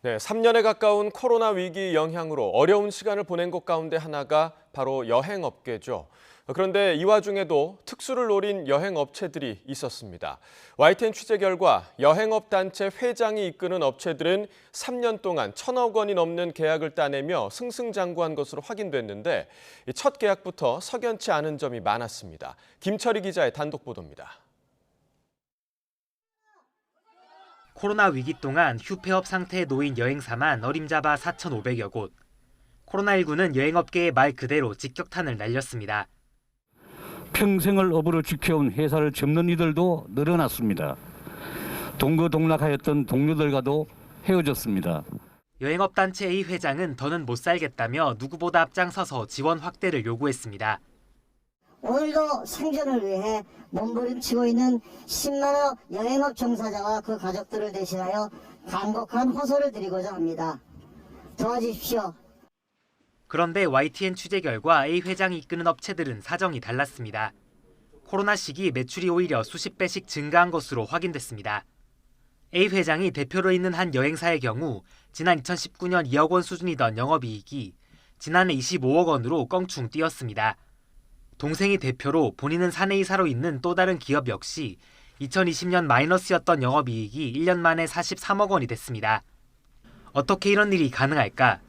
네, 3년에 가까운 코로나 위기 영향으로 어려운 시간을 보낸 것 가운데 하나가 바로 여행업계죠. 그런데 이 와중에도 특수를 노린 여행업체들이 있었습니다. YTN 취재 결과 여행업 단체 회장이 이끄는 업체들은 3년 동안 1,000억 원이 넘는 계약을 따내며 승승장구한 것으로 확인됐는데 첫 계약부터 석연치 않은 점이 많았습니다. 김철희 기자의 단독 보도입니다. 코로나 위기 동안 휴폐업 상태에 놓인 여행사만 어림잡아 4,500여 곳. 코로나19는 여행업계의 말 그대로 직격탄을 날렸습니다. 평생을 업으로 지켜온 회사를 접는 이들도 늘어났습니다. 동거동락하였던 동료들과도 헤어졌습니다. 여행업단체 A 회장은 더는 못 살겠다며 누구보다 앞장서서 지원 확대를 요구했습니다. 오늘도 생존을 위해 몸부림치고 있는 10만여 여행업 종사자와 그 가족들을 대신하여 간곡한 호소를 드리고자 합니다. 도와주십시오. 그런데 YTN 취재 결과 A 회장이 이끄는 업체들은 사정이 달랐습니다. 코로나 시기 매출이 오히려 수십 배씩 증가한 것으로 확인됐습니다. A 회장이 대표로 있는 한 여행사의 경우 지난 2019년 2억 원 수준이던 영업이익이 지난해 25억 원으로 껑충 뛰었습니다. 동생이 대표로 본인은 사내이사로 있는 또 다른 기업 역시 2020년 마이너스였던 영업이익이 1년 만에 43억 원이 됐습니다. 어떻게 이런 일이 가능할까?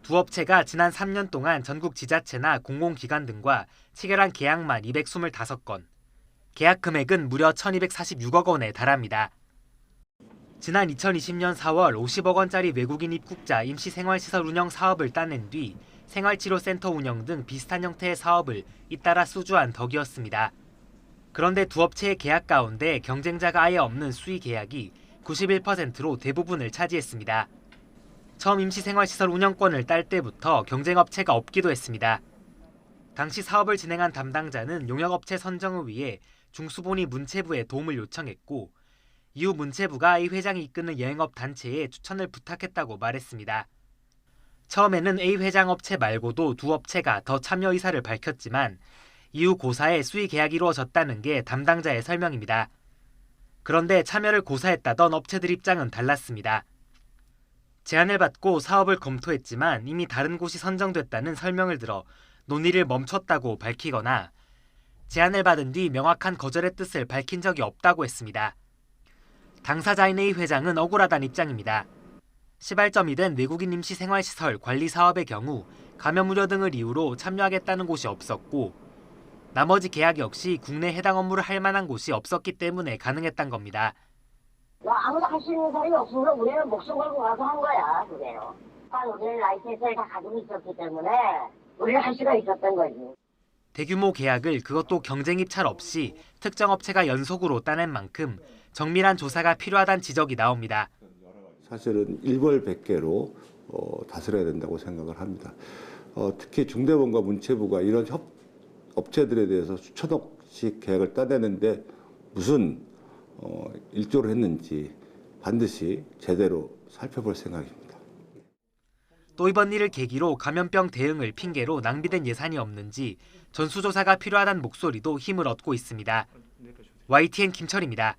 두 업체가 지난 3년 동안 전국 지자체나 공공기관 등과 체결한 계약만 225건, 계약 금액은 무려 1,246억 원에 달합니다. 지난 2020년 4월 50억 원짜리 외국인 입국자 임시생활시설 운영 사업을 따낸 뒤 생활치료센터 운영 등 비슷한 형태의 사업을 잇따라 수주한 덕이었습니다. 그런데 두 업체의 계약 가운데 경쟁자가 아예 없는 수의 계약이 91%로 대부분을 차지했습니다. 처음 임시생활시설 운영권을 딸 때부터 경쟁업체가 없기도 했습니다. 당시 사업을 진행한 담당자는 용역업체 선정을 위해 중수본이 문체부에 도움을 요청했고 이후 문체부가 A 회장이 이끄는 여행업 단체에 추천을 부탁했다고 말했습니다. 처음에는 A 회장 업체 말고도 두 업체가 더 참여 의사를 밝혔지만 이후 고사에 수의 계약이 이루어졌다는 게 담당자의 설명입니다. 그런데 참여를 고사했다던 업체들 입장은 달랐습니다. 제안을 받고 사업을 검토했지만 이미 다른 곳이 선정됐다는 설명을 들어 논의를 멈췄다고 밝히거나 제안을 받은 뒤 명확한 거절의 뜻을 밝힌 적이 없다고 했습니다. 당사자인 A 회장은 억울하다는 입장입니다. 시발점이 된 외국인 임시생활시설 관리 사업의 경우 감염 우려 등을 이유로 참여하겠다는 곳이 없었고 나머지 계약 역시 국내 해당 업무를 할 만한 곳이 없었기 때문에 가능했단 겁니다. 아무도 할 수 있는 사람이 없어서 우리는 목숨 걸고 가서 한 거야, 그게요. 우리는 라이센스를 다 가지고 있었기 때문에 우리는 할 수가 있었던 거지. 대규모 계약을 그것도 경쟁 입찰 없이 특정 업체가 연속으로 따낸 만큼 정밀한 조사가 필요하다는 지적이 나옵니다. 사실은 일벌백계로 다스려야 된다고 생각을 합니다. 특히 중대본과 문체부가 이런 업체들에 대해서 수천억씩 계약을 따내는데 무슨 일조를 했는지 반드시 제대로 살펴볼 생각입니다. 또 이번 일을 계기로 감염병 대응을 핑계로 낭비된 예산이 없는지 전수조사가 필요하다는 목소리도 힘을 얻고 있습니다. YTN 김철입니다.